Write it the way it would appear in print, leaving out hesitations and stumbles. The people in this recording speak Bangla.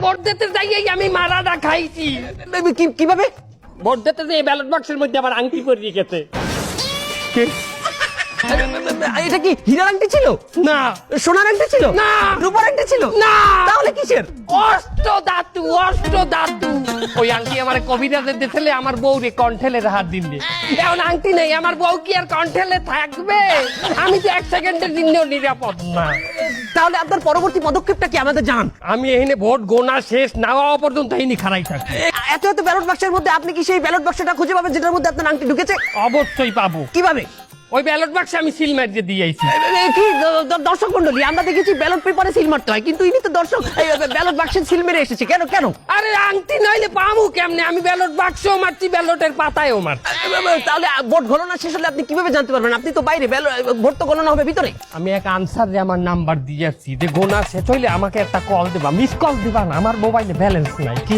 ভোট দিতে যাইয়েই আমি মারাটা খাইছি। কিভাবে? ভোট দিতে যে ব্যালট বাক্সের মধ্যে আবার আংটি পরিয়ে গেছে। এটা কি হীরার আংটি ছিল? না। সোনার আংটি ছিল? না। রূপার আংটি ছিল? না। তাহলে কিসের? অষ্ট ধাতু। ওই আংটি আমার কবিরাজের দিয়েছিলে আমার বউরে কণ্ঠেলে হাত দিলে। এখন আংটি নেই, আমার বউ কি আর কণ্ঠেলে থাকবে? আমি তো 1 সেকেন্ডের জন্যও নিরাপদ না। তাহলে আপনার পরবর্তী পদক্ষেপটা কি আমাদের জানান। আমি এখানে ভোট গোনা শেষ না হওয়া পর্যন্ত এখানে খাড়াই থাকি। এত ব্যালট বাক্সের মধ্যে আপনি কি সেই ব্যালট বাক্সটা খুঁজে পাবেন যেটার মধ্যে আপনার আংটি ঢুকেছে? অবশ্যই পাবো। কিভাবে? ওই ব্যালট বাক্সে আমি সিল মারিয়ে দিয়েছি। কি দর্শক মন্ডলী, আমরা দেখেছি ব্যালট পেপারে সিল মারতে হয়, কিন্তু ইনি তো দর্শক ব্যালট বাক্সে সিল মেরে এসেছে। কেন? আরে আংটি নইলে পামু কেমনে? আমি ব্যালট বাক্সও মারছি, ব্যালটের পাতায়ও মারছি। তাহলে ভোট গণনা শেষ হলে আপনি কিভাবে জানতে পারবেন? আপনি তো বাইরে, ভোট তো গণনা হবে ভিতরে। আমি এক আনসারে আমার নাম্বার দিয়েছি যে গোনা শেষ হইলে আমাকে একটা কল দেবা, মিস কল দিবা না, আমার মোবাইলে ব্যালেন্স নাই। কি